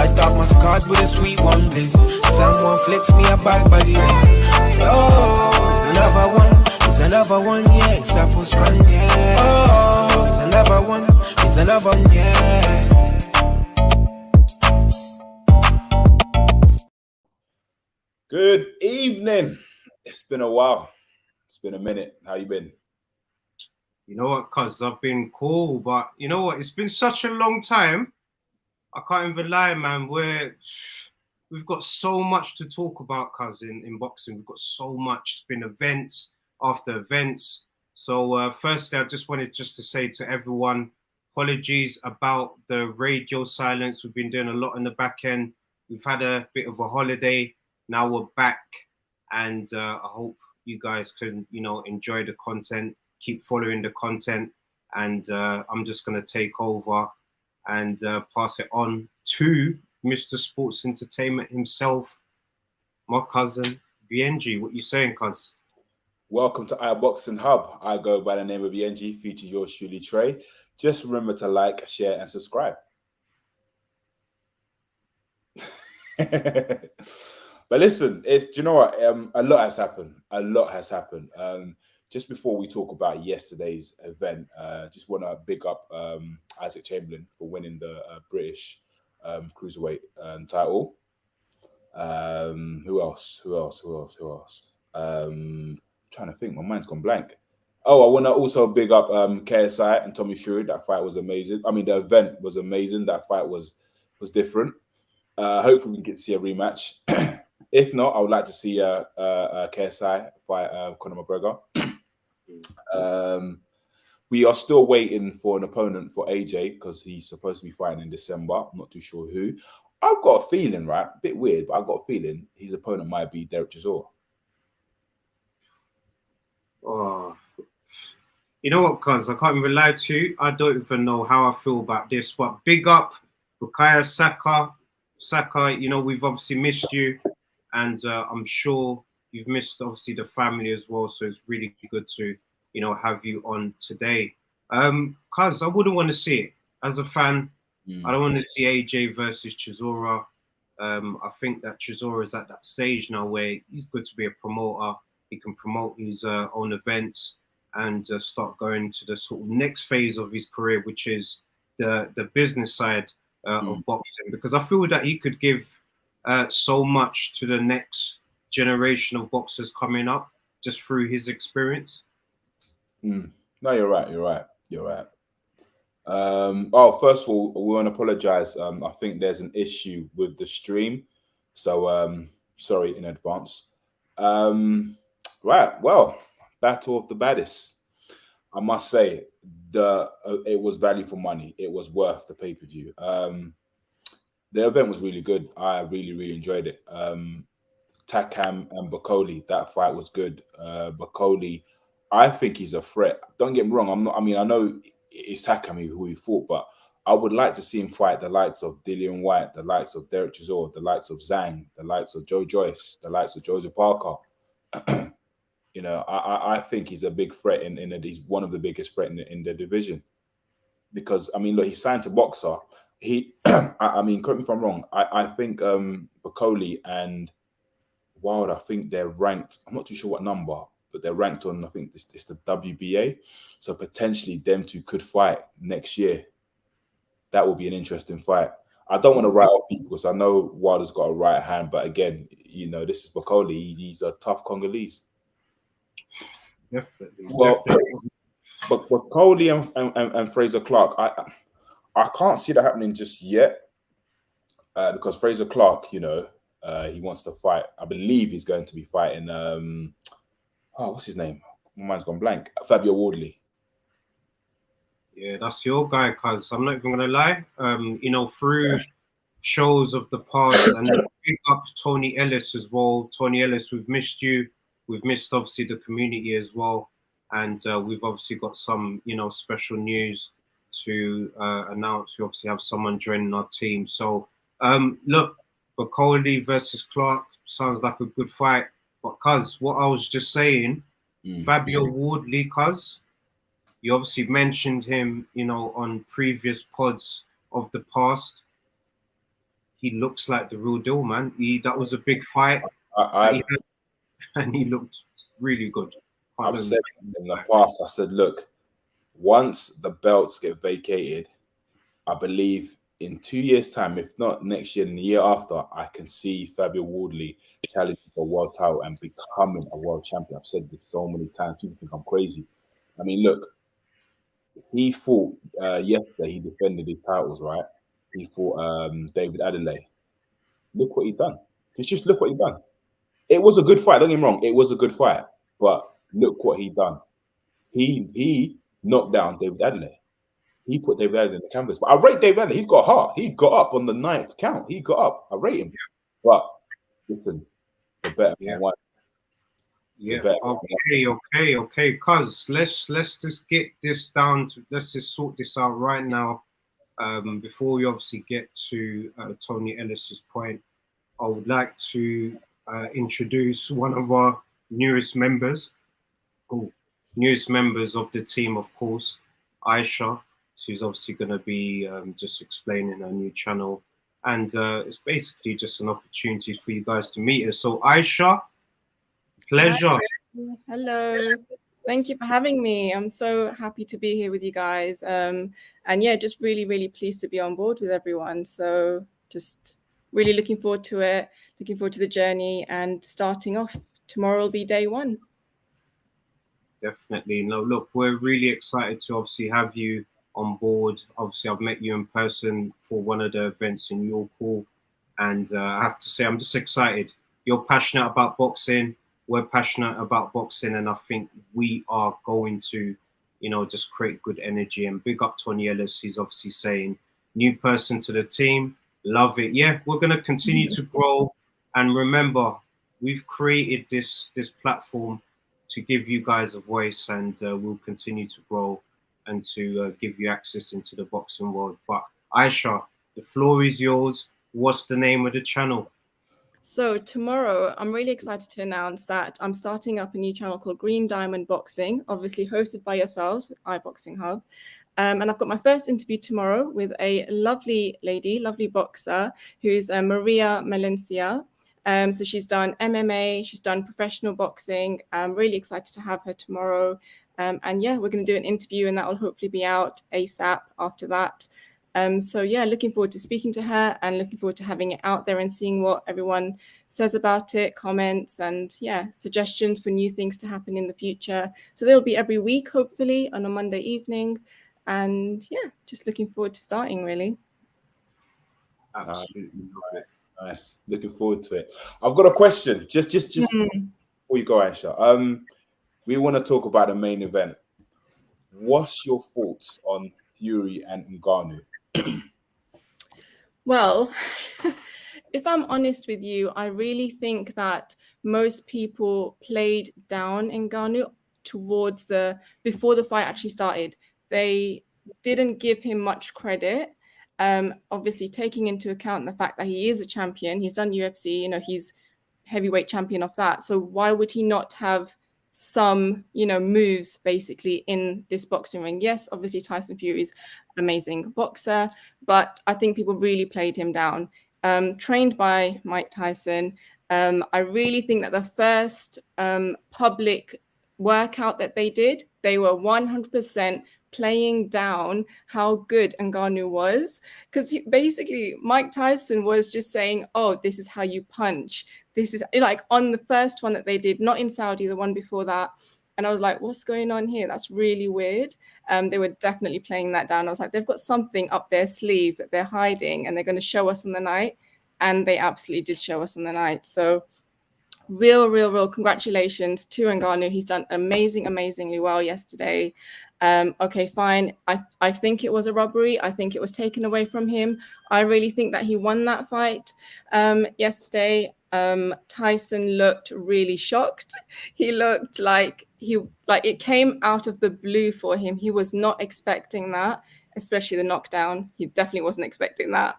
I thought my card with a sweet one bliss. Someone flicks me a back by the end. Say, oh, it's another one. It's another one, yeah. It's a full strong, yeah. Oh, it's another one. It's another one, yeah. Good evening. It's been a while. It's been a minute. How you been? You know what, cuz I've been cool, but you know what? It's been such a long time. I can't even lie, man. We've got so much to talk about, cuz in boxing. We've got so much. It's been events after events. So firstly, I just wanted to say to everyone, apologies about the radio silence. We've been doing a lot in the back end. We've had a bit of a holiday. Now we're back, and I hope you guys can, enjoy the content, keep following the content, and I'm just going to take over and pass it on to Mr. Sports Entertainment himself, my cousin, BNG. What you saying, cuz? Welcome to iBoxingHub. I go by the name of BNG, features yours truly, Trey. Just remember to like, share, and subscribe. But listen, do you know what? A lot has happened. Just before we talk about yesterday's event, just want to big up Isaac Chamberlain for winning the British cruiserweight title. Who else? Trying to think. My mind's gone blank. Oh, I want to also big up KSI and Tommy Fury. That fight was amazing. I mean, the event was amazing. That fight was different. Hopefully, we can get to see a rematch. If not, I would like to see KSI fight Conor McGregor. We are still waiting for an opponent for AJ because he's supposed to be fighting in December. I'm not too sure who. I've got a feeling, right? A bit weird, but I've got a feeling his opponent might be Derek Chisora. Oh, you know what, cuz? I can't even lie to you. I don't even know how I feel about this, but big up Bukayo Saka. Saka, we've obviously missed you. And I'm sure you've missed, obviously, the family as well. So it's really good to, have you on today. Cuz I wouldn't want to see it. As a fan, I don't want to see AJ versus Chisora. I think that Chisora is at that stage now where he's good to be a promoter. He can promote his own events and start going to the sort of next phase of his career, which is the business side of boxing. Because I feel that he could give so much to the next generation of boxers coming up just through his experience. No, you're right. First of all, we want to apologize. I think there's an issue with the stream, so sorry in advance. Right, well, battle of the baddest. I must say, it was value for money. It was worth the pay-per-view. The event was really good. I really enjoyed it. Takam and Bakoli, that fight was good. Bakoli, I think he's a threat. Don't get me wrong. I know it's Takam who he fought, but I would like to see him fight the likes of Dillian White, the likes of Derek Chisora, the likes of Zhang, the likes of Joe Joyce, the likes of Joseph Parker. I think he's a big threat he's one of the biggest threat in the division. Because look, he signed to Boxer. Correct me if I'm wrong. I think Bakoli and Wilder, I think they're ranked. I'm not too sure what number, but they're ranked on. I think it's the WBA. So potentially them two could fight next year. That will be an interesting fight. I don't want to write off people because I know Wilder's got a right hand, but again, this is Bakoli. He's a tough Congolese. Definitely. Well, but Bakoli and Fraser Clark, I can't see that happening just yet because Fraser Clark, he wants to fight. I believe he's going to be fighting. What's his name? My mind's gone blank. Fabio Wardley. Yeah, that's your guy, cuz I'm not even gonna lie. Through shows of the past, and then pick up Tony Ellis as well. Tony Ellis, we've missed you. We've missed obviously the community as well, and we've obviously got some special news to announce. We obviously have someone joining our team. So look, Bakoli versus Clark sounds like a good fight. But cuz, what I was just saying, Fabio Wardley, cuz, you obviously mentioned him, on previous pods of the past. he looks like the real deal, man. That was a big fight that I, he had, and he looked really good. I've said in the past, I said, look, once the belts get vacated, I believe in 2 years' time, if not next year and the year after, I can see Fabio Wardley challenging for a world title and becoming a world champion. I've said this so many times. People think I'm crazy. I mean, look, he fought yesterday. He defended his titles, right? He fought David Adelaide. Look what he done. Just look what he done. It was a good fight. Don't get me wrong. It was a good fight. But look what he done. He knocked down David Adelaide. He put David Adelaide in the canvas. But I rate David Adelaide. He's got heart. He got up on the 9th count. He got up. I rate him. But listen, the better man won. Yeah. Okay. Cuz let's just get this down. Let's just sort this out right now. Before we obviously get to Tony Ellis's point, I would like to introduce one of our newest members of the team, of course, Aisha. She's obviously going to be just explaining her new channel, and it's basically just an opportunity for you guys to meet her. So Aisha, pleasure. Hi. Hello. Thank you for having me. I'm so happy to be here with you guys. And yeah, just really, really pleased to be on board with everyone. So just really looking forward to it, looking forward to the journey, and starting off. Tomorrow will be day one. Definitely. No, look, we're really excited to obviously have you on board. Obviously, I've met you in person for one of the events in York Hall, and I have to say, I'm just excited. You're passionate about boxing. We're passionate about boxing, and I think we are going to, just create good energy. And big up Tony Ellis. He's obviously saying, new person to the team. Love it. Yeah, we're going to continue to grow. And remember, we've created this platform to give you guys a voice, and we'll continue to grow and to give you access into the boxing world. But Aisha, the floor is yours. What's the name of the channel? So tomorrow, I'm really excited to announce that I'm starting up a new channel called Green Diamond Boxing, obviously hosted by yourselves, iBoxingHub. And I've got my first interview tomorrow with a lovely lady, lovely boxer, who's Maria Malencia. So she's done MMA, she's done professional boxing. I'm really excited to have her tomorrow. And yeah, we're going to do an interview, and that will hopefully be out ASAP after that. So yeah, looking forward to speaking to her, and looking forward to having it out there and seeing what everyone says about it, comments, and yeah, suggestions for new things to happen in the future. So they'll be every week, hopefully, on a Monday evening. And yeah, just looking forward to starting, really. Absolutely nice. Looking forward to it. I've got a question. Just before you go, Aisha. We want to talk about the main event. What's your thoughts on Fury and Ngannou? Well, if I'm honest with you, I really think that most people played down Ngannou towards before the fight actually started. They didn't give him much credit. Obviously, taking into account the fact that he is a champion, he's done UFC, he's heavyweight champion of that. So why would he not have some, moves basically in this boxing ring? Yes, obviously Tyson Fury's amazing boxer, but I think people really played him down. Trained by Mike Tyson. I really think that the first public workout that they did, they were 100% playing down how good Ngannou was, because basically Mike Tyson was just saying, oh, this is how you punch. This is like on the first one that they did, not in Saudi, the one before that. And I was like, what's going on here? That's really weird. They were definitely playing that down. I was like, they've got something up their sleeve that they're hiding, and they're going to show us on the night. And they absolutely did show us on the night. So real congratulations to Ngannou. He's done amazingly well yesterday. Okay, fine. I think it was a robbery. I think it was taken away from him. I really think that he won that fight yesterday. Tyson looked really shocked. He looked like it came out of the blue for him. He was not expecting that, especially the knockdown. He definitely wasn't expecting that.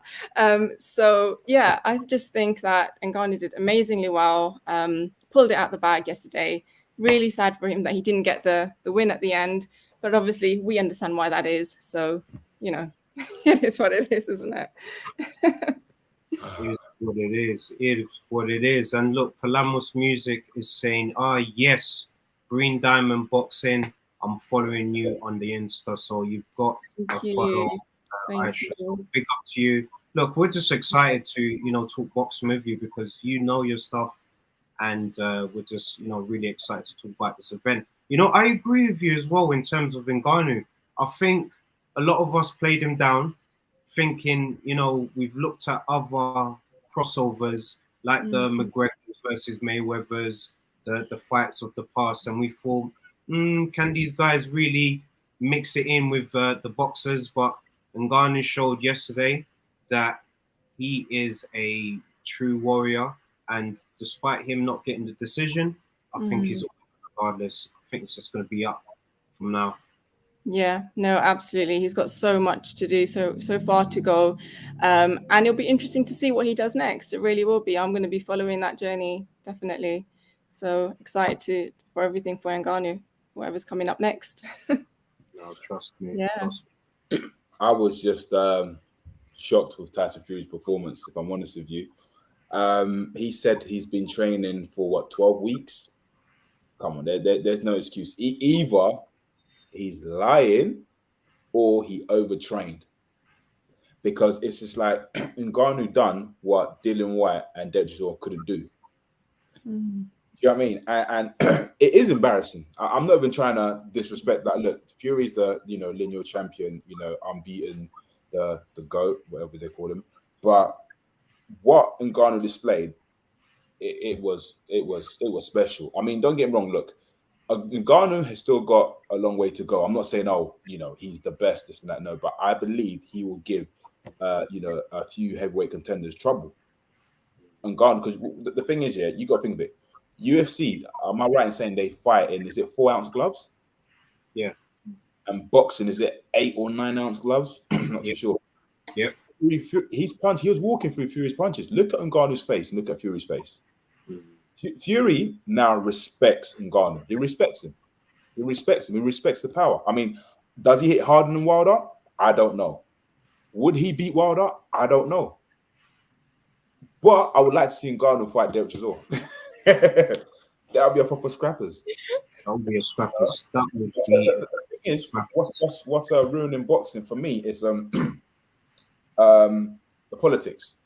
So yeah, I just think that Ngannou did amazingly well. Pulled it out the bag yesterday. Really sad for him that he didn't get the win at the end. But obviously we understand why that is. So, it is what it is, isn't it? It is what it is. It is what it is. And look, Palamos Music is saying, yes, Green Diamond Boxing. I'm following you on the Insta, so you've got a Thank follow. you. Thank So you. big up to you. Look, we're just excited to talk boxing with you because you know your stuff, and we're just really excited to talk about this event. I agree with you as well in terms of Ngannou. I think a lot of us played him down, thinking we've looked at other crossovers like the McGregor versus Mayweather's, the fights of the past, and we thought, can these guys really mix it in with the boxers? But Ngannou showed yesterday that he is a true warrior, and despite him not getting the decision, I think he's regardless. I think it's just going to be up from now. Yeah, no, absolutely. He's got so much to do, so far to go, and it'll be interesting to see what he does next. It really will be. I'm going to be following that journey, definitely. So excited for everything for Ngannou, whatever's coming up next. No, trust me. Yeah. Trust me. I was just shocked with Tyson Fury's performance, if I'm honest with you. He said he's been training for 12 weeks? Come on, there's no excuse. Either he's lying or he overtrained. Because it's just like Ngannou done what Dillian Whyte and Derek Chisora couldn't do. Do you know what I mean? And it is embarrassing. I'm not even trying to disrespect that. Look, Fury's the lineal champion, unbeaten, the GOAT, whatever they call him. But what Ngannou displayed, it was special. I mean, don't get me wrong. Look, Ngannou has still got a long way to go. I'm not saying he's the best, this and that. No, but I believe he will give a few heavyweight contenders trouble. Ngannou, because the thing is, you got to think of it. UFC, am I right in saying they fight in, is it 4-ounce gloves? Yeah. And boxing, is it 8 or 9-ounce gloves? Not too sure. Yeah. He was walking through Fury's punches. Look at Ngannou's face and look at Fury's face. Fury now respects Ngannou. He respects him. He respects him. He respects the power. I mean, does he hit harder than Wilder? I don't know. Would he beat Wilder? I don't know. But I would like to see Ngannou fight Derek Chisora. That would be a proper scrappers. That would be a scrappers. That would be. The thing is, what's ruining boxing for me is the politics.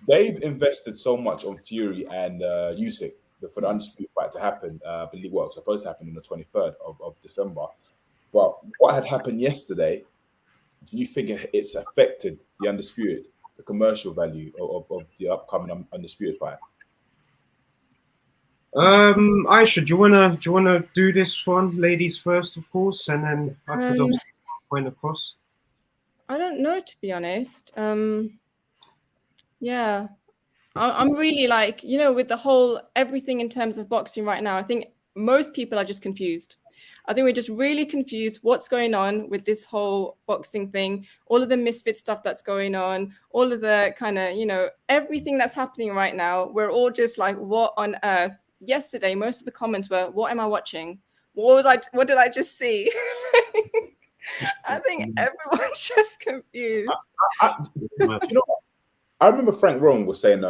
They've invested so much on Fury and Usyk for the undisputed fight to happen. I believe it was supposed to happen on the 23rd of December. But what had happened yesterday, do you think it's affected the undisputed, the commercial value of the upcoming undisputed fight? Aisha, do you wanna do this one, ladies first, of course, and then I could obviously point across. I don't know, to be honest. Yeah, I'm really with the whole everything in terms of boxing right now. I think most people are just confused. I think we're just really confused what's going on with this whole boxing thing, all of the misfit stuff that's going on, all of the kind of, everything that's happening right now. We're all just like, what on earth? Yesterday, most of the comments were, what am I watching? What did I just see? I think everyone's just confused. I remember Frank Rowan was saying,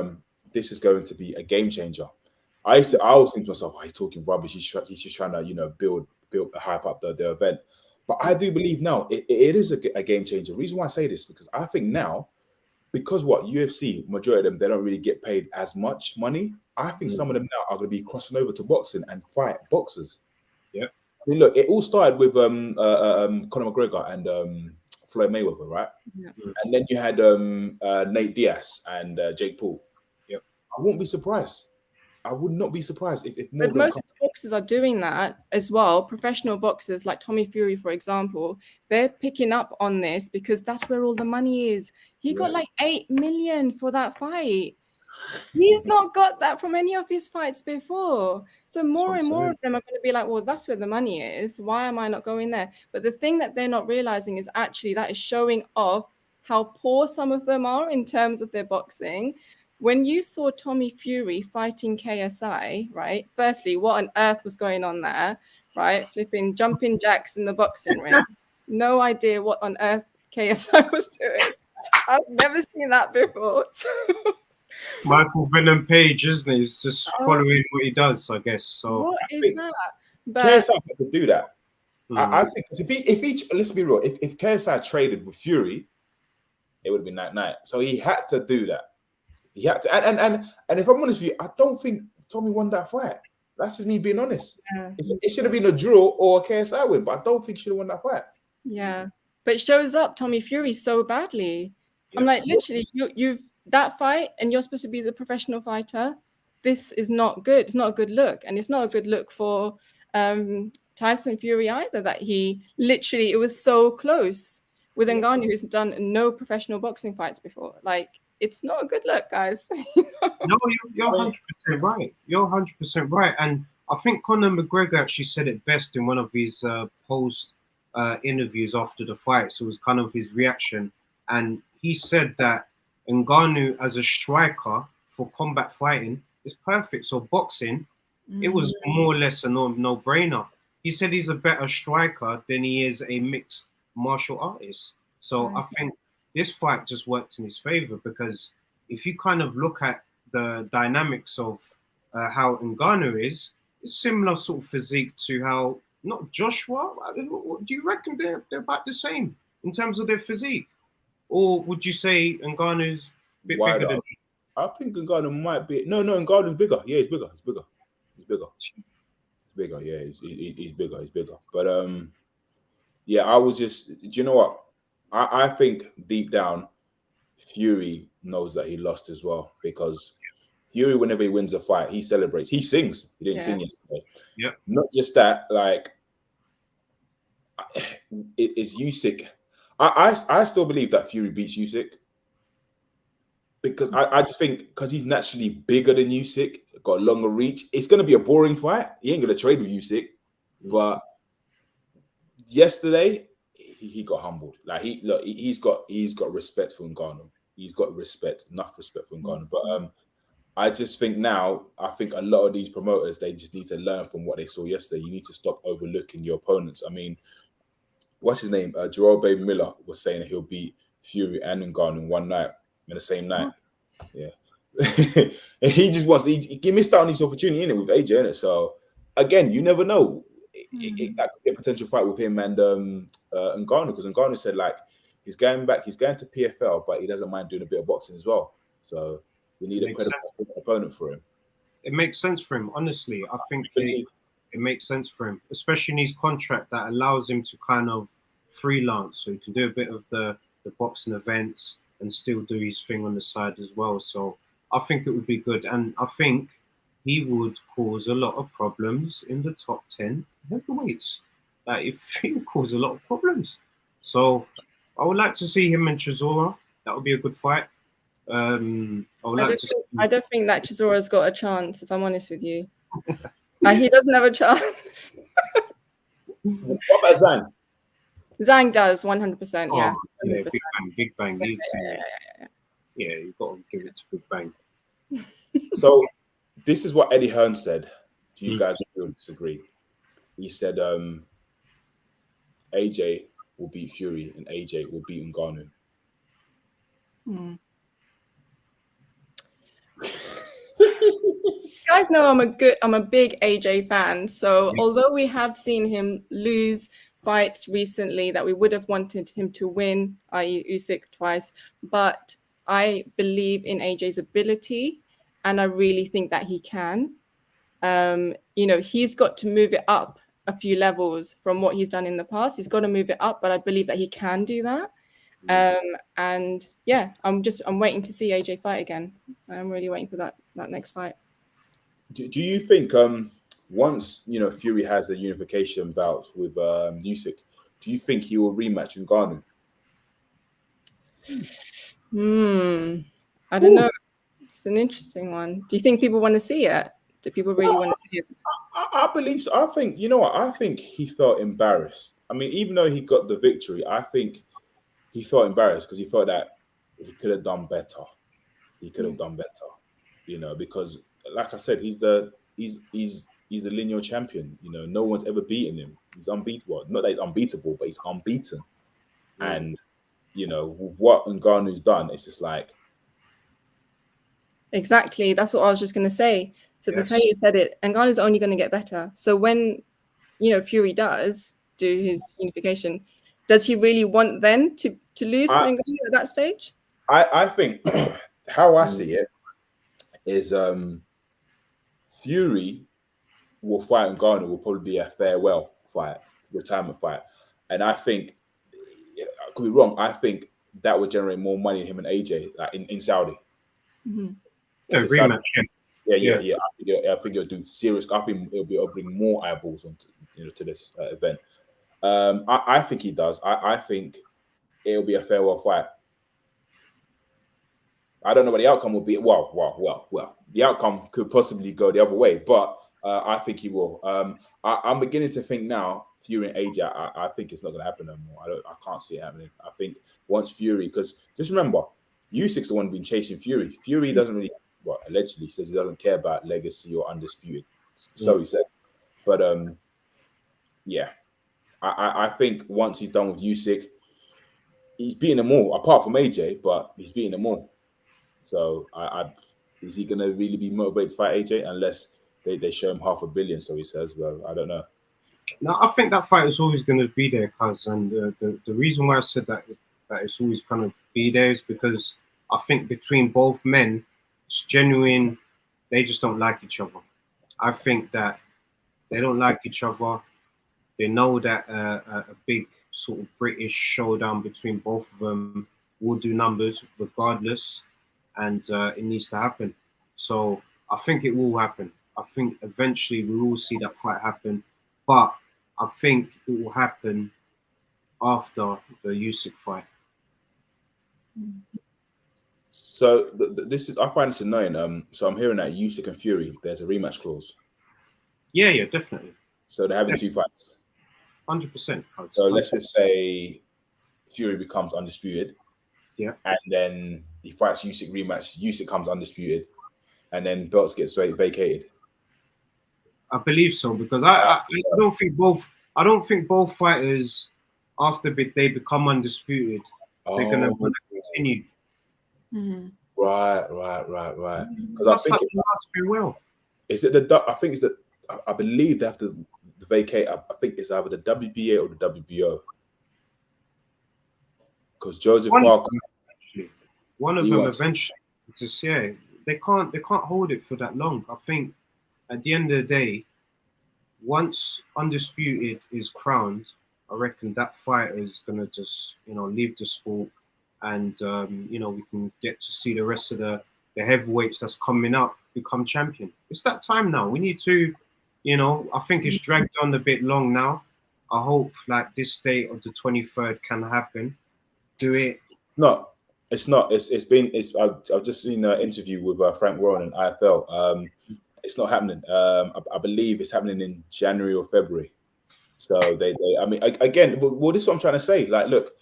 this is going to be a game changer. I always think to myself, he's talking rubbish. He's just trying to, build hype up the event. But I do believe now it is a game changer. The reason why I say this, because I think now, because UFC, majority of them, they don't really get paid as much money. I think some of them now are going to be crossing over to boxing and fight boxers. Yeah. I mean, look, it all started with Conor McGregor and Floyd Mayweather, right? Yeah. And then you had Nate Diaz and Jake Paul. Yep. I wouldn't be surprised. I would not be surprised if more. But most of the boxers are doing that as well. Professional boxers like Tommy Fury, for example, they're picking up on this because that's where all the money is. He got like 8 million for that fight. He's not got that from any of his fights before. So more and more of them are going to be like, well, that's where the money is. Why am I not going there? But the thing that they're not realizing is actually that is showing off how poor some of them are in terms of their boxing. When you saw Tommy Fury fighting KSI, right? Firstly, what on earth was going on there, right? Flipping jumping jacks in the boxing ring. No idea what on earth KSI was doing. I've never seen that before. Michael Venom Page, isn't he? He's just following what he does, I guess. So What is that? But KSI had to do that. I mm, think if he let's be real, if KSI traded with Fury, it would have been night. So he had to do that. He had to, and if I'm honest with you, I don't think Tommy won that fight. That's just me being honest. yeah. It should have been a draw or a KSI win, but I don't think he should have won that fight. Yeah, but it shows up Tommy Fury so badly. I'm Yeah. like, literally, you've that fight, and you're supposed to be the professional fighter. This is not good. It's not a good look, and it's not a good look for Tyson Fury either. That he literally, it was so close with Ngannou, who's done no professional boxing fights before. Like, it's not a good look, guys. No, you're 100% right. You're 100% right. And I think Conor McGregor actually said it best in one of his post interviews after the fight. So it was kind of his reaction. And he said that Ngannou as a striker for combat fighting is perfect. So boxing, it was more or less a no-brainer. He said he's a better striker than he is a mixed martial artist. So I think this fight just worked in his favor, because if you kind of look at the dynamics of how Ngannou is, it's similar sort of physique to how, not Joshua, do you reckon they're about the same in terms of their physique? Or would you say Ngannou's a bit bigger than him? I think Ngannou might be. No, Ngannou's bigger. Yeah, he's bigger. Yeah, he's bigger. But yeah, I was just. Do you know what? I think deep down, Fury knows that he lost as well, because Fury, whenever he wins a fight, he celebrates. He sings. He didn't sing yesterday. Yeah. Not just that, like it is Usyk. I still believe that Fury beats Usyk, because I just think because he's naturally bigger than Usyk, got a longer reach. It's going to be a boring fight. He ain't going to trade with Usyk, but yesterday he got humbled. Like he's got respect for Ngannou. He's got enough respect for Ngannou. But I just think now, I think a lot of these promoters, they just need to learn from what they saw yesterday. You need to stop overlooking your opponents. I mean, what's his name? Gerald Bay Miller was saying that he'll beat Fury and Ngannou in one night, in the same night. Yeah. And he just wants he missed out on this opportunity in it with AJ, innit? So again, you never know. That could be a potential fight with him and Ngannou, because Ngannou said like he's going to PFL, but he doesn't mind doing a bit of boxing as well. So we need a credible opponent for him. It makes sense for him, honestly. I think it makes sense for him, especially in his contract that allows him to kind of freelance, so he can do a bit of the boxing events and still do his thing on the side as well. So I think it would be good, and I think he would cause a lot of problems in the top 10 heavyweights. Like, if he would cause a lot of problems. So I would like to see him and Chisora. That would be a good fight. I don't think that Chisora's got a chance, if I'm honest with you. He doesn't have a chance. What about Zhang? Zhang does 100%. Yeah, 100%. Big bang. Yeah, you've got to give it to Big Bang. So this is what Eddie Hearn said. Do you guys agree or disagree? He said AJ will beat Fury and AJ will beat Ngannou. You guys know I'm a big AJ fan. So although we have seen him lose fights recently that we would have wanted him to win, i.e. Usyk twice, but I believe in AJ's ability, and I really think that he can. He's got to move it up a few levels from what he's done in the past. He's got to move it up, but I believe that he can do that. And yeah, I'm waiting to see AJ fight again. I'm really waiting for that next fight. Do you think once Fury has the unification bouts with Usyk, do you think he will rematch Ngannou? I don't know. It's an interesting one. Do you think people want to see it? Do people really want to see it? I believe so. I think, you know what? I think he felt embarrassed. I mean, even though he got the victory, I think he felt embarrassed because he felt that he could have done better. Because like I said, he's a lineal champion. No one's ever beaten him. He's unbeatable. Not that he's unbeatable, but he's unbeaten. And with what Ngannou's done, it's just like Exactly. That's what I was just going to say. So Yes. Bukayo said it, Ngannou's only going to get better. So when, Fury does do his unification, does he really want then to lose to Ngannou at that stage? I think how I see it is Fury will fight Ngannou will probably be a farewell fight, retirement fight. And I think, I could be wrong, I think that would generate more money in him and AJ like in Saudi. Mm-hmm. Yeah, rematch. Yeah. I think it'll do serious. I think it'll bring more eyeballs to this event. I think he does. I think it'll be a farewell fight. I don't know what the outcome will be. Well. The outcome could possibly go the other way, but I think he will. I'm beginning to think now, Fury and AJ. I think it's not going to happen no more. I can't see it happening. I think once Fury, because just remember, Usyk's the one been chasing Fury. Fury doesn't really, allegedly says he doesn't care about legacy or undisputed. So he said, but yeah, I think once he's done with Usyk, he's beating them all, apart from AJ, but he's beating them all. So is he going to really be motivated to fight AJ unless they show him $500 million? So he says, well, I don't know. No, I think that fight is always going to be there, cuz, and the reason why I said that it's always going to be there is because I think between both men, it's genuine. They just don't like each other. I think that they don't like each other. They know that a big sort of British showdown between both of them will do numbers regardless, and it needs to happen. So I think it will happen. I think eventually we will see that fight happen, but I think it will happen after the Usyk fight. So this is, I find this annoying. So I'm hearing that Usyk and Fury, there's a rematch clause. Yeah, definitely. So they're having two fights. 100%. So let's just say Fury becomes undisputed. Yeah. And then he fights Usyk rematch. Usyk comes undisputed, and then belts get vacated. I believe so, because I don't think both. I don't think both fighters, after they become undisputed, they're gonna continue. Mm-hmm. Right. Because I think well. Is it the? I think it's the. I believe they have to vacate. I think it's either the WBA or the WBO. Because Joseph Parker, one of them eventually. Just they can't hold it for that long. I think at the end of the day, once undisputed is crowned, I reckon that fighter is gonna just leave the sport, and we can get to see the rest of the heavyweights that's coming up become champion. It's that time now. We need to, I think it's dragged on a bit long now. I hope like this date of the 23rd can happen. Do it. No, it's not. I've just seen an interview with Frank Warren and IFL. It's not happening. I believe it's happening in January or February. So I mean, again, well, this is what I'm trying to say. Like, look,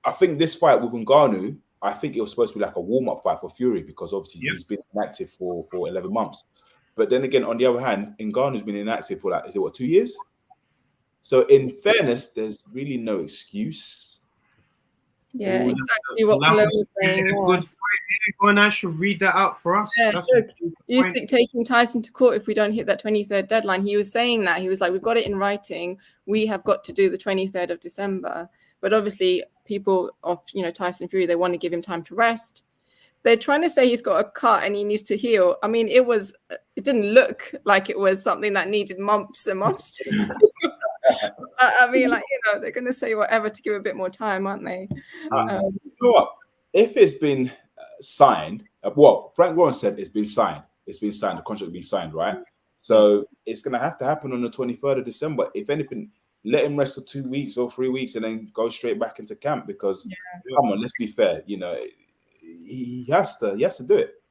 I think this fight with Ngannou, I think it was supposed to be like a warm-up fight for Fury because obviously he's been inactive for 11 months. But then again, on the other hand, Ngannou's been inactive for 2 years? So in fairness, there's really no excuse. Yeah, exactly what Cologne was saying. I should read that out for us. Yeah, Usyk taking Tyson to court if we don't hit that 23rd deadline. He was saying that. He was like, we've got it in writing. We have got to do the 23rd of December. But obviously, people of Tyson Fury, they want to give him time to rest. They're trying to say he's got a cut and he needs to heal. I mean, it didn't look like it was something that needed months and months to heal. I mean, they're going to say whatever to give a bit more time, aren't they? You know what? If it's been signed, Frank Warren said it's been signed. It's been signed. The contract has been signed, right? So it's going to have to happen on the 23rd of December. If anything, let him rest for 2 weeks or 3 weeks and then go straight back into camp because, come on, let's be fair. He has to do it.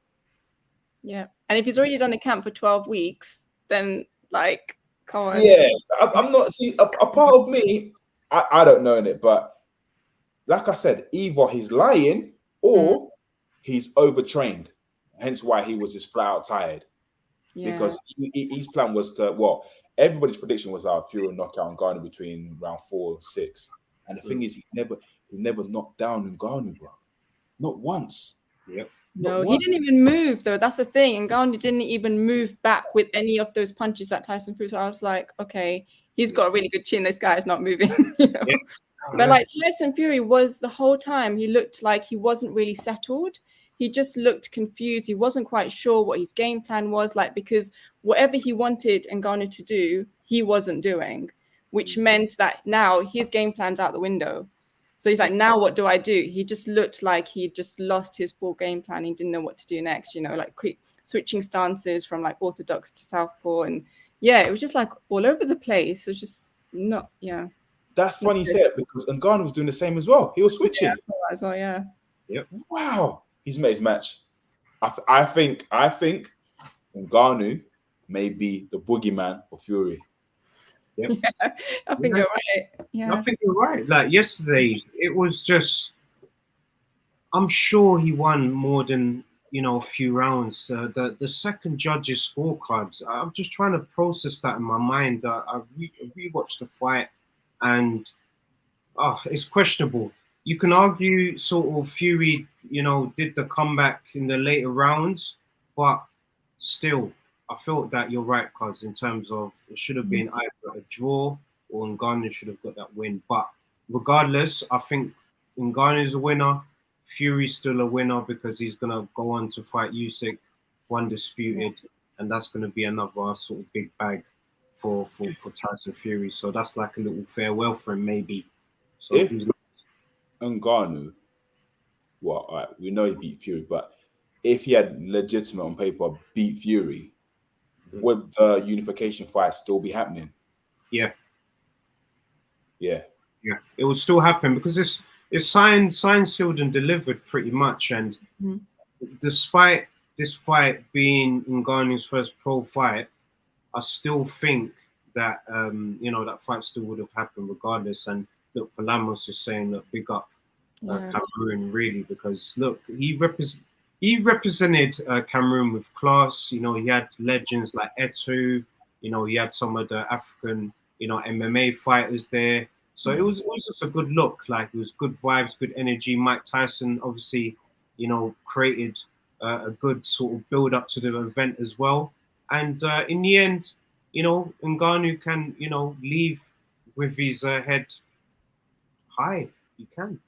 Yeah. And if he's already done a camp for 12 weeks, then come on. Yes. I'm not, a part of me, I don't know in it, but like I said, either he's lying or he's overtrained. Hence why he was just flat out tired. Yeah. Because his plan was to, everybody's prediction was Fury will knock out Ngannou between round 4 and 6. And the thing is, he never knocked down Ngannou, bro. Not once. Yep. No, he What? didn't even move though. That's the thing. Ngannou didn't even move back with any of those punches that Tyson threw. So I was like, okay, he's got a really good chin. This guy is not moving. You know? Yeah. But like Tyson Fury was the whole time, he looked like he wasn't really settled. He just looked confused. He wasn't quite sure what his game plan was, like, because whatever he wanted Ngannou to do, he wasn't doing, which meant that now his game plan's out the window. So he's like, now what do I do? He just looked like he just lost his full game plan. He didn't know what to do next, you know, like quick switching stances from like orthodox to southpaw. And yeah, it was just like all over the place. It was just not, yeah. That's funny you say it, because Ngannou was doing the same as well. He was switching. Yeah, as well, yeah. Yep. Wow. He's made his match. I think Ngannou may be the boogeyman for Fury. Yep. Yeah, I think you're right. Yeah. I think you're right. Like yesterday, it was just, I'm sure he won more than, you know, a few rounds. The second judge's scorecards, I'm just trying to process that in my mind. I rewatched the fight, and it's questionable. You can argue sort of Fury, you know, did the comeback in the later rounds, but still, I felt that you're right, cuz in terms of it should have been either a draw or Ngannou should have got that win. But regardless, I think Ngannou's a winner. Fury's still a winner because he's gonna go on to fight Usyk for undisputed, and that's gonna be another sort of big bag for Tyson Fury. So that's like a little farewell for him, maybe. So If Ngannou, well, all right, we know he beat Fury, but if he had legitimate on paper beat Fury, would the unification fight still be happening? Yeah. Yeah. Yeah, it will still happen because it's signed, sealed, and delivered pretty much. And despite this fight being Ngannou's first pro fight, I still think that you know, that fight still would have happened regardless. And look, Palamos is saying that big up Cameroon really, because look, he represented Cameroon with class. You know, he had legends like Etu. You know, he had some of the African, you know, MMA fighters there. So it was just a good look. Like, it was good vibes, good energy. Mike Tyson obviously, you know, created a good sort of build up to the event as well. And in the end, you know, Ngannou can, you know, leave with his head high. He can.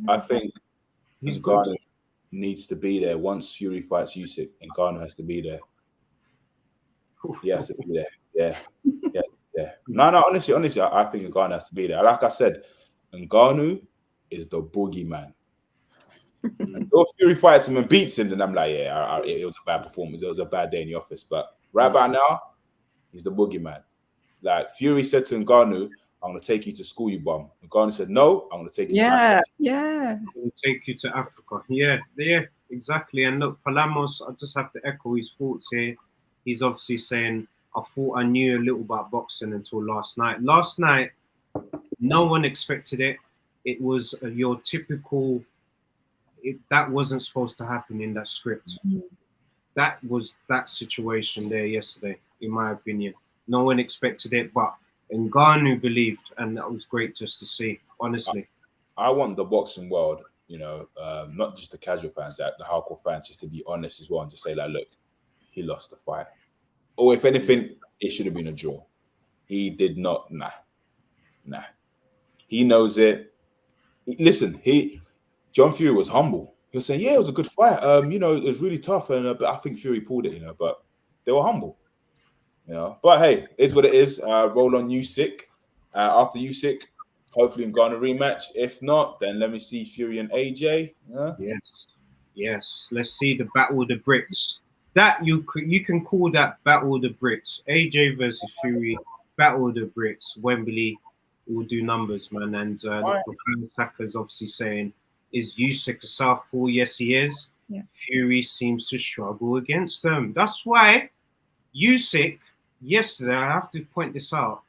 I think He's Ngannou good. needs to be there once Fury fights Usyk. Ngannou has to be there. He has to be there. Yeah. Yeah. No, honestly, I think Ngannou has to be there. Like I said, Ngannou is the boogeyman. If Fury fights him and beats him, then I'm like, yeah, it was a bad performance. It was a bad day in the office. But right about now, he's the boogeyman. Like, Fury said to Ngannou, I'm going to take you to school, you bum. Ngannou said, no, I'm going to take you to Africa. Yeah. We'll take you to Africa. Yeah, exactly. And look, Palamos, I just have to echo his thoughts here. He's obviously saying, I thought I knew a little about boxing until last night. Last night, no one expected it. It was your typical, that wasn't supposed to happen in that script. That was that situation there yesterday, in my opinion. No one expected it, but Ngannou believed, and that was great just to see, honestly. I want the boxing world, you know, not just the casual fans, the hardcore fans, just to be honest as well and just say, like, look, he lost the fight. Or if anything, it should have been a draw. He did not. Nah. He knows it. Listen, John Fury was humble. He was saying, yeah, it was a good fight. You know, it was really tough, and but I think Fury pulled it, you know, but they were humble. You know, but hey, it's what it is. Roll on Usyk. After Usyk, hopefully Ngannou rematch. If not, then let me see Fury and AJ. Yes. Let's see the battle of the Brits. That you can call that battle of the Brits. AJ versus Fury, battle of the Brits. Wembley will do numbers, man. And Saka's obviously saying, is Usyk a southpaw? Yes, he is. Yeah. Fury seems to struggle against them. That's why Usyk, yesterday, I have to point this out,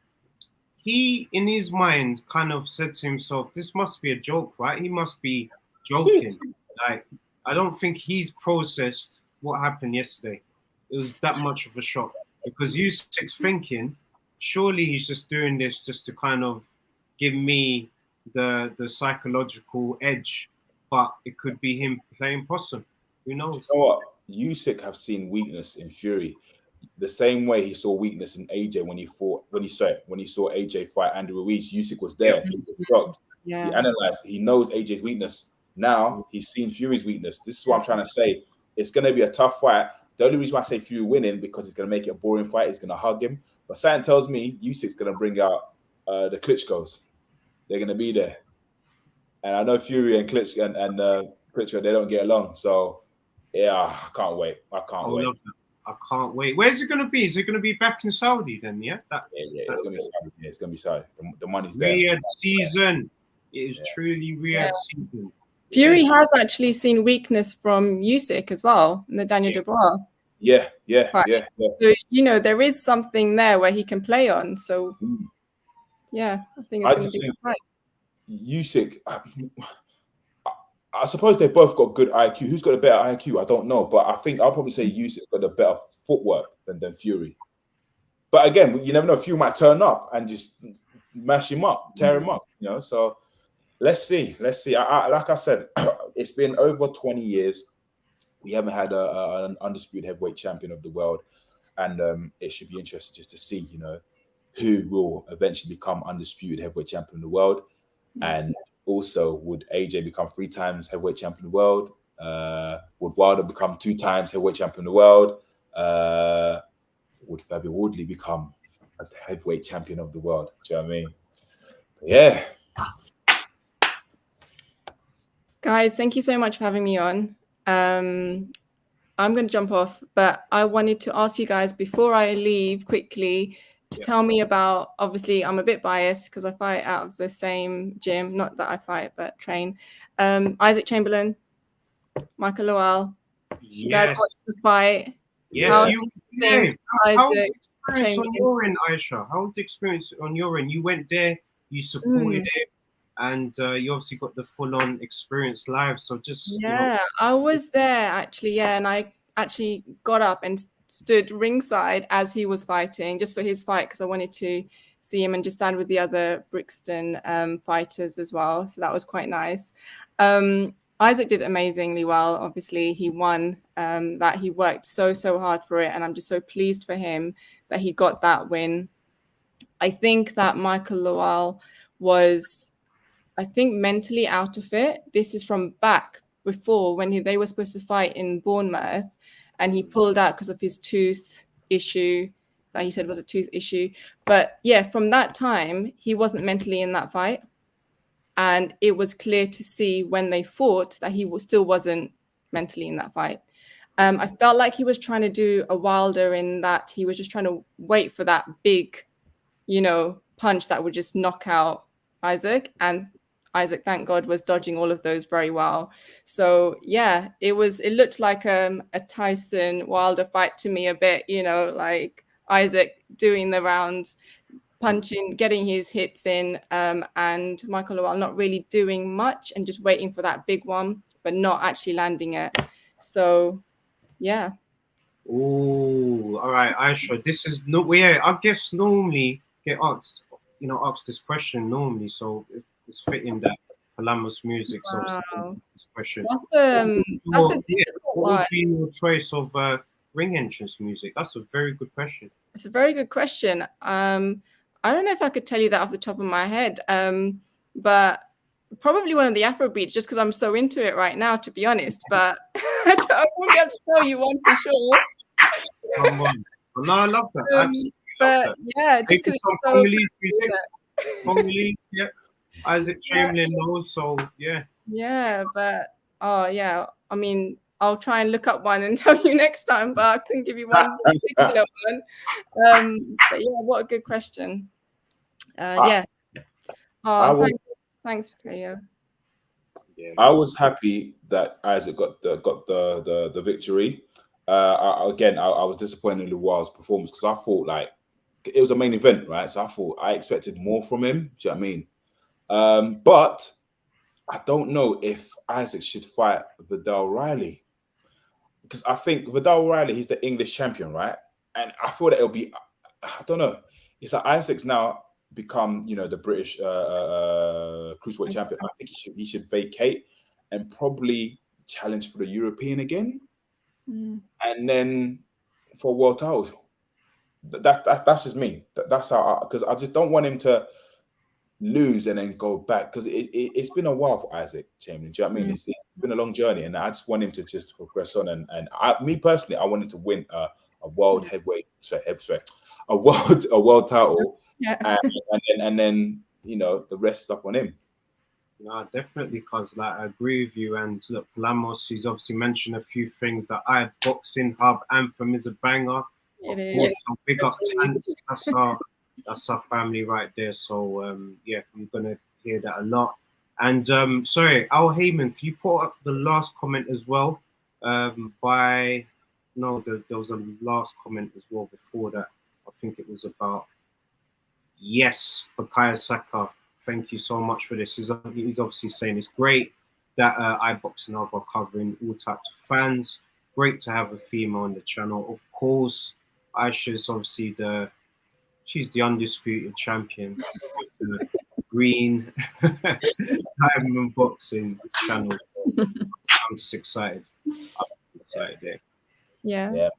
he, in his mind, kind of said to himself, this must be a joke, right? He must be joking. Like, I don't think he's processed what happened yesterday. It was that much of a shock, because Usyk's thinking, surely he's just doing this just to kind of give me the psychological edge, but it could be him playing possum. Who knows? You know what? Usyk have seen weakness in Fury, the same way he saw weakness in AJ when he saw AJ fight Andy Ruiz. Usyk was there. He was shocked. Yeah. He analyzed. He knows AJ's weakness. Now he's seen Fury's weakness. This is what I'm trying to say. It's going to be a tough fight. The only reason why I say Fury winning because it's going to make it a boring fight. He's going to hug him. But something tells me Usyk's going to bring out the Klitschko's. They're going to be there. And I know Fury and Klitschko, they don't get along. So, yeah, I can't wait. I can't wait. I can't wait. Where's it going to be? Is it going to be back in Saudi then, yeah? It's going to be Saudi. Yeah, it's going to be Saudi. The money's there. Riyadh season. It is truly Riyadh season. Fury has actually seen weakness from Usyk as well, in the Daniel Dubois. Yeah. So, there is something there where he can play on. So, yeah, I think it's going to be a fight. Usyk, I suppose they both got good IQ. Who's got a better IQ? I don't know. But I think I'll probably say Usyk got a better footwork than Fury. But again, you never know. Fury might turn up and just mash him up, tear him up, So let's see. Like I said, it's been over 20 years. We haven't had an undisputed heavyweight champion of the world. And it should be interesting just to see, who will eventually become undisputed heavyweight champion of the world. And also, would AJ become 3 times heavyweight champion of the world? Would Wilder become 2 times heavyweight champion of the world? Would Fabio Woodley become a heavyweight champion of the world? Do you know what I mean? Yeah. Guys, thank you so much for having me on. I'm going to jump off, but I wanted to ask you guys before I leave quickly to tell me about, obviously I'm a bit biased because I fight out of the same gym, not that I fight, but train. Isaac Chamberlain, Michael Lowell. You guys watched the fight. Yes, How you did How was the experience on your end, Aisha? How was the experience on your end? You went there, you supported it, and you obviously got the full-on experience live. So just I was there actually, and I actually got up and stood ringside as he was fighting, just for his fight, because I wanted to see him and just stand with the other Brixton fighters as well. So that was quite nice. Isaac did amazingly well. Obviously, he won. That he worked so hard for it, and I'm just so pleased for him that he got that win. I think that Michael Lowell was, mentally out of it. This is from back before when they were supposed to fight in Bournemouth, and he pulled out because of his tooth issue that he said was a tooth issue. But yeah, from that time, he wasn't mentally in that fight. And it was clear to see when they fought that he still wasn't mentally in that fight. I felt like he was trying to do a Wilder in that he was just trying to wait for that big, punch that would just knock out Isaac. And Isaac, thank God, was dodging all of those very well. So yeah, it looked like a Tyson Wilder fight to me a bit, like Isaac doing the rounds, punching, getting his hits in, and Michael Lowell not really doing much and just waiting for that big one, but not actually landing it. So yeah. Oh, all right, Aisha. This is I guess normally get asked this question normally, so it's fitting that Palamas music. Wow. So this question. That's a difficult what would be your choice of ring entrance music? That's a very good question. It's a very good question. I don't know if I could tell you that off the top of my head, but probably one of the Afro beats, just because I'm so into it right now, to be honest. But I won't be able to tell you one for sure. Come on. No, I love that. But yeah, just because it's so music. Congolese, yeah. Isaac Chamberlain knows, so yeah. Yeah, but I mean, I'll try and look up one and tell you next time, but I couldn't give you one particular one. But yeah, what a good question. Yeah. Thanks, Cleo. Yeah. I was happy that Isaac got the victory. I was disappointed in Lowell's performance because I thought like it was a main event, right? So I expected more from him. Do you know what I mean? But I don't know if Isaac should fight Vidal Riley, because I think Vidal Riley, he's the English champion, right? And I feel that it'll be, I don't know. It's like Isaac's now become, the British cruiserweight champion. I think he should vacate and probably challenge for the European again, Mm. and then for world titles. That's just me. That's how, because I just don't want him to lose and then go back, because it's been a while for Isaac Chamberlain. Do you know what I mean? It's been a long journey, and I just want him to just progress on. And me personally, I want him to win a world a world title, Yeah. and then you know the rest is up on him. No, definitely, because like I agree with you. And look, Lamos, he's obviously mentioned a few things. That iBoxingHub anthem is a banger. It Of course, is. some big up Tans. That's our family right there. So yeah, you're gonna hear that a lot. And sorry, Al Heyman, can you put up the last comment as well? There was a last comment as well before that. I think it was about Bukayo Saka. Thank you so much for this. He's obviously saying it's great that iBoxingHub are covering all types of fans. Great to have a female on the channel. Of course, Aisha's obviously she's the undisputed champion. The green diamond boxing channel. I'm just excited. There. Yeah.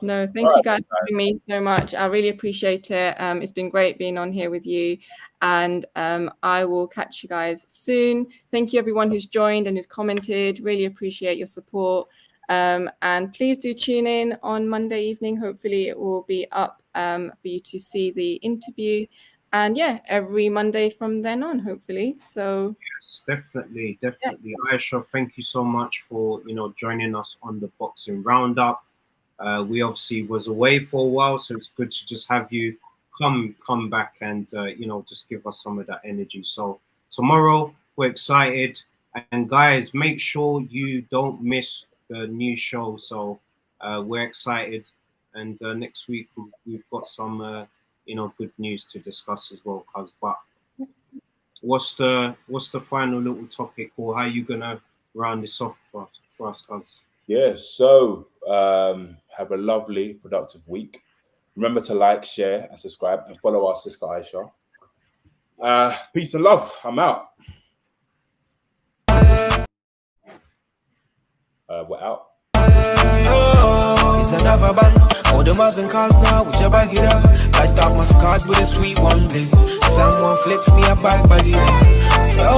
No, thank you guys for having me so much. I really appreciate it. It's been great being on here with you, and I will catch you guys soon. Thank you everyone who's joined and who's commented. Really appreciate your support. And please do tune in on Monday evening. Hopefully it will be up for you to see the interview. And yeah, every Monday from then on, hopefully. So yes, definitely. Yeah. Aisha, thank you so much for joining us on the boxing roundup. We obviously was away for a while, so it's good to just have you come back and just give us some of that energy. So tomorrow we're excited, and guys, make sure you don't miss the new show. So we're excited, and next week we've got some good news to discuss as well. But what's the final little topic, or how you gonna round this off for us, cuz? Yeah, so have a lovely, productive week. Remember to like, share, and subscribe, and follow our sister Aisha. Peace and love. I'm out. We're out. It's another bang. All the Muslim cars now, with your bag it up. Light up my scars with a sweet one, please. Someone flicks me a bag it up.